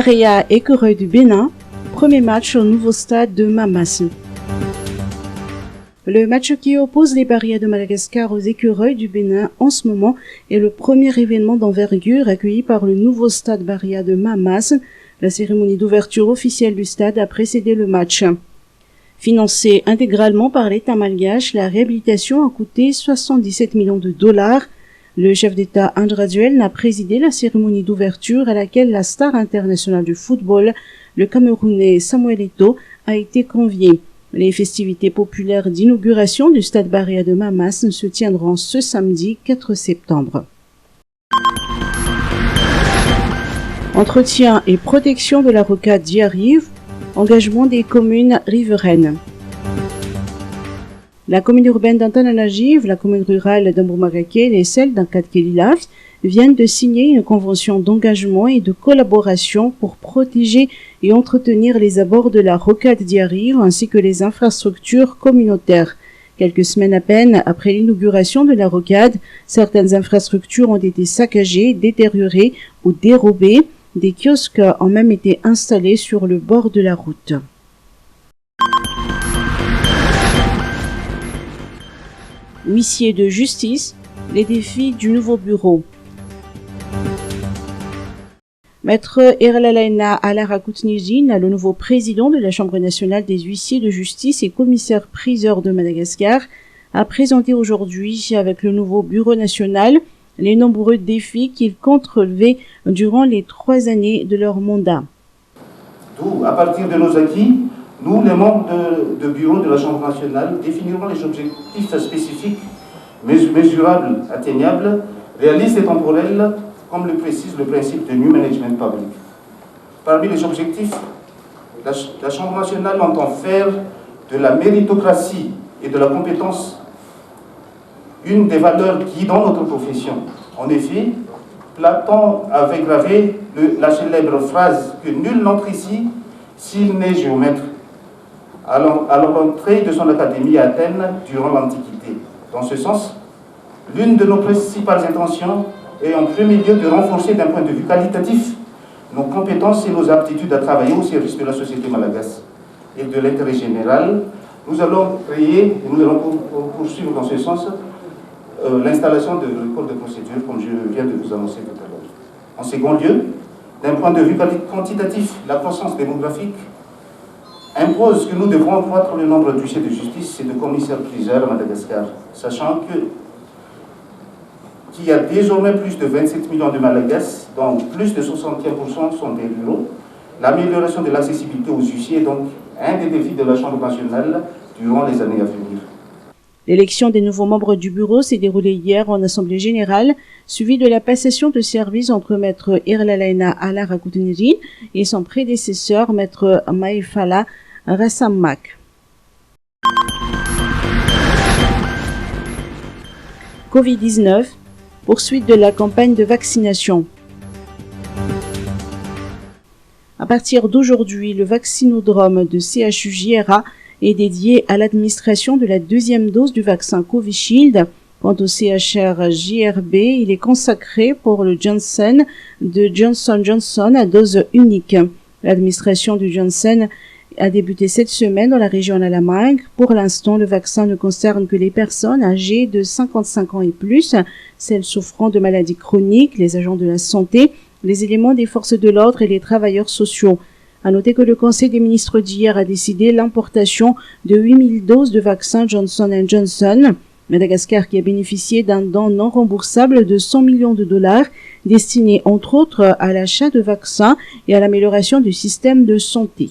Baréa Écureuil du Bénin, premier match au nouveau stade de Mamas. Le match qui oppose les Baréas de Madagascar aux Écureuils du Bénin en ce moment est le premier événement d'envergure accueilli par le nouveau stade Baréa de Mamas. La cérémonie d'ouverture officielle du stade a précédé le match. Financée intégralement par l'État malgache, la réhabilitation a coûté 77 millions de dollars. Le chef d'État André Duel a présidé la cérémonie d'ouverture à laquelle la star internationale du football, le Camerounais Samuel Eto'o, a été convié. Les festivités populaires d'inauguration du stade Baréa de Mamas se tiendront ce samedi 4 septembre. Entretien et protection de la rocade d'Yariv, engagement des communes riveraines. La commune urbaine d'Antananarivo, la commune rurale d'Ambourmagakele et celle d'Ankatkelilaf viennent de signer une convention d'engagement et de collaboration pour protéger et entretenir les abords de la rocade d'Yariv ainsi que les infrastructures communautaires. Quelques semaines à peine après l'inauguration de la rocade, certaines infrastructures ont été saccagées, détériorées ou dérobées. Des kiosques ont même été installés sur le bord de la route. Huissier de justice, les défis du nouveau bureau. Maître Irlalaina Alarakutnijin, le nouveau président de la Chambre nationale des huissiers de justice et commissaire-priseur de Madagascar, a présenté aujourd'hui avec le nouveau bureau national les nombreux défis qu'il compte relever durant les 3 années de leur mandat. D'où, à partir de nos acquis, nous, les membres de bureau de la Chambre nationale, définirons les objectifs spécifiques, mesurables, atteignables, réalistes et temporels, comme le précise le principe de New Management Public. Parmi les objectifs, la Chambre nationale entend faire de la méritocratie et de la compétence une des valeurs guidant notre profession. En effet, Platon avait gravé la célèbre phrase que nul n'entre ici s'il n'est géomètre à l'entrée de son académie à Athènes durant l'Antiquité. Dans ce sens, l'une de nos principales intentions est en premier lieu de renforcer d'un point de vue qualitatif nos compétences et nos aptitudes à travailler au service de la société malgache et de l'intérêt général. Nous allons créer, et nous allons poursuivre dans ce sens, l'installation de l'école de procédure, comme je viens de vous annoncer tout à l'heure. En second lieu, d'un point de vue quantitatif, la croissance démographique impose que nous devrons accroître le nombre d'huissiers de justice et de commissaires-priseurs à Madagascar, sachant qu'il y a désormais plus de 27 millions de Malagasy, dont plus de 61% sont des ruraux. L'amélioration de l'accessibilité aux huissiers est donc un des défis de la Chambre nationale durant les années à venir. L'élection des nouveaux membres du bureau s'est déroulée hier en assemblée générale, suivie de la passation de service entre maître Irlalaina Alarakutnijin et son prédécesseur, maître Maïfala Rassammak. Covid-19, poursuite de la campagne de vaccination. À partir d'aujourd'hui, le vaccinodrome de CHU-JRA est dédié à l'administration de la 2e dose du vaccin Covishield. Quant au CHR-JRB, il est consacré pour le Janssen de Johnson & Johnson à dose unique. L'administration du Janssen a débuté cette semaine dans la région d'Alamangue. Pour l'instant, le vaccin ne concerne que les personnes âgées de 55 ans et plus, celles souffrant de maladies chroniques, les agents de la santé, les éléments des forces de l'ordre et les travailleurs sociaux. À noter que le Conseil des ministres d'hier a décidé l'importation de 8000 doses de vaccin Johnson & Johnson. Madagascar qui a bénéficié d'un don non remboursable de 100 millions de dollars destiné entre autres à l'achat de vaccins et à l'amélioration du système de santé.